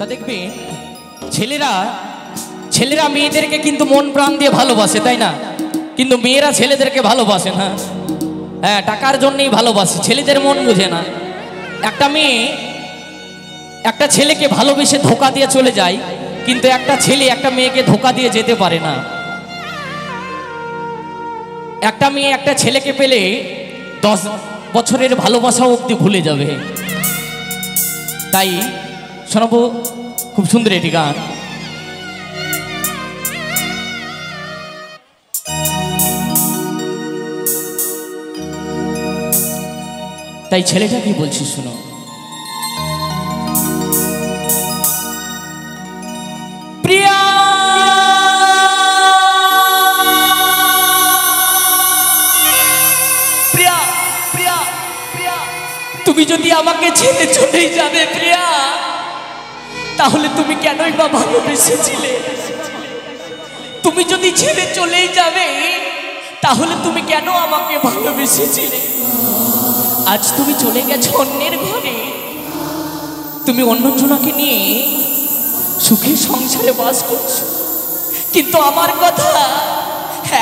তা দেখবে ছেলেরা ছেলেরা মেয়েদেরকে কিন্তু মন প্রাণ দিয়ে ভালোবাসে, তাই না? কিন্তু মেয়েরা ছেলেদেরকে ভালোবাসে না। হ্যাঁ, টাকার জন্যই ভালোবাসে, ছেলেদের মন বুঝে না। একটা মেয়ে একটা ছেলেকে ভালোবেসে ধোকা দিয়ে চলে যায়, কিন্তু একটা ছেলে একটা মেয়েকে ধোকা দিয়ে যেতে পারে না। একটা মেয়ে একটা ছেলেকে পেলে 10 বছরের ভালোবাসা অবধি ভুলে যাবে। তাই শোনাবো খুব সুন্দর একটি গান। তাই ছেলেটা কি বলছি শুনো। প্রিয়া প্রিয়া প্রিয়া প্রিয়া, তুমি যদি আমাকে ছেড়ে চলেই যাবে প্রিয়া, তাহলে তুমি কেনই বা ভালোবেসেছিলে? তুমি যদি ছেড়ে চলেই যাবে, তাহলে তুমি কেন আমাকে ভালোবেসেছিলে? আজ তুমি চলে গেছো অন্যের ঘরে, তুমি অন্য জনাকে নিয়ে সুখে সংসারে বাস করছো, কিন্তু আমার কথা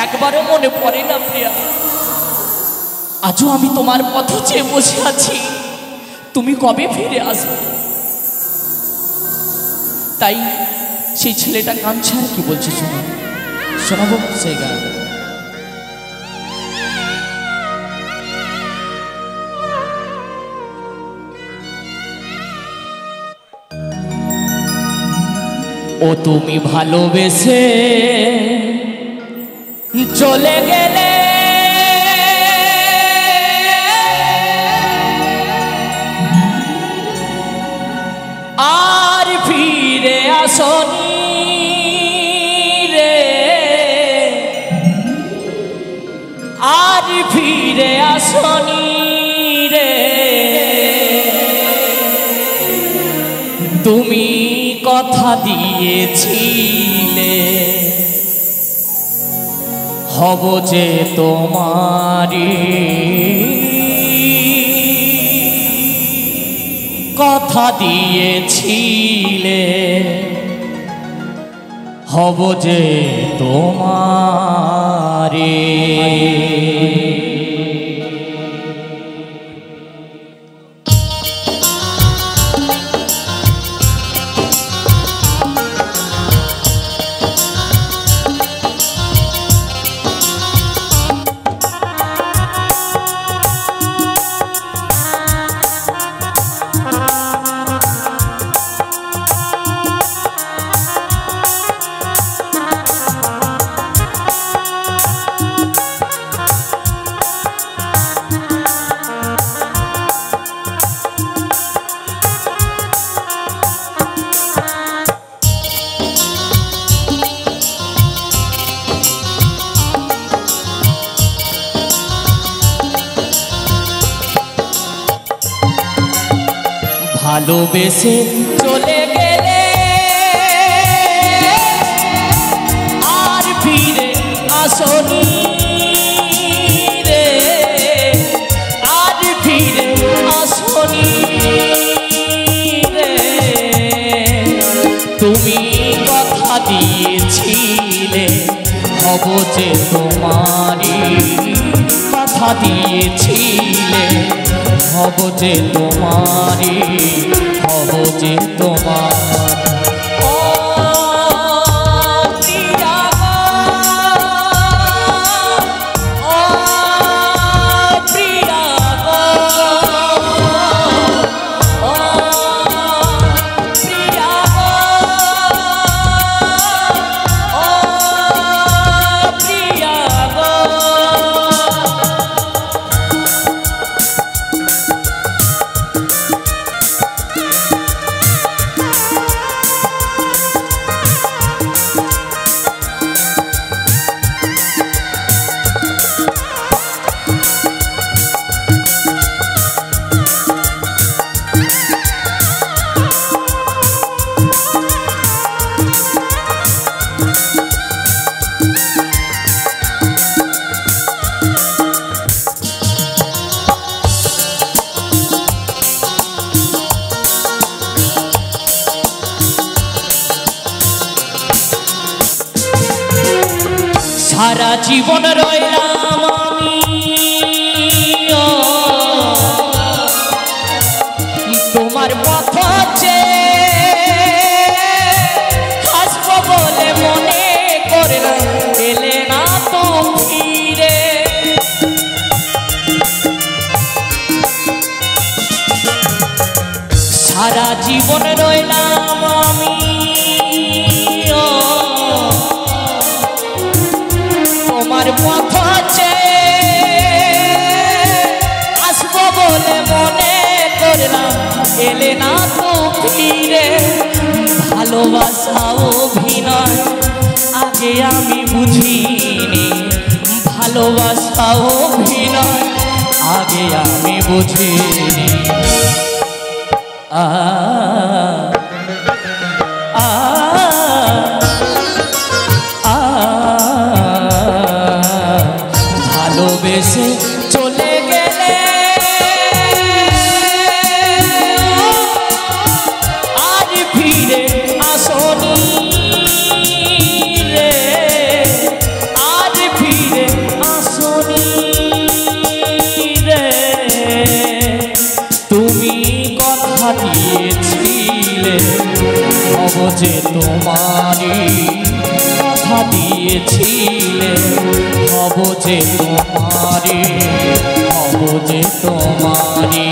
একবারও মনে পড়ে না প্রিয়া। আজও আমি তোমার পথ চেয়ে বসে আছি, তুমি কবে ফিরে আসবে? তাই সেই ছেলেটা কাঁদছে আর কি বলছে শোনো, শোনাবো সেই গান। ও তুমি ভালোবেসে চলে গেলে, আর ফিরে আসনি রে, আর ফিরে আসনি রে। তুমি কথা দিয়েছিলে হব যে তোমারি, কথা দিয়েছিলে হব যে তোমারি। ভালোবেসে চলে গেলে আর ফিরে আসনি রে, আর ফিরে আসনি রে। তুমি কথা দিয়েছিলে হব যে তোমারি, কথা দিয়েছিলে হব যে তোমারি, হব যে তোমার। সারা জীবন রইলাম আমি তোমার পথ হাসবো বলে মনে করলাম এলে না তো ফিরে সারা জীবন রইলাম আমি তোমার পথ আসবো বলে মনে করলাম এলে না তো ফিরে ভালোবাসা অভিনয় আগে আমি বুঝিনি ভালোবাসা অভিনয় আগে আমি বুঝিনি ভালোবেসে চলে গেলে আজ ফিরে আসনি রে আজ ফিরে আসনি রে তুমি কথা দিয়েছিলে হব যে তোমারই কথা দিয়েছিলে হব যে তোমারই হব যে তোমারই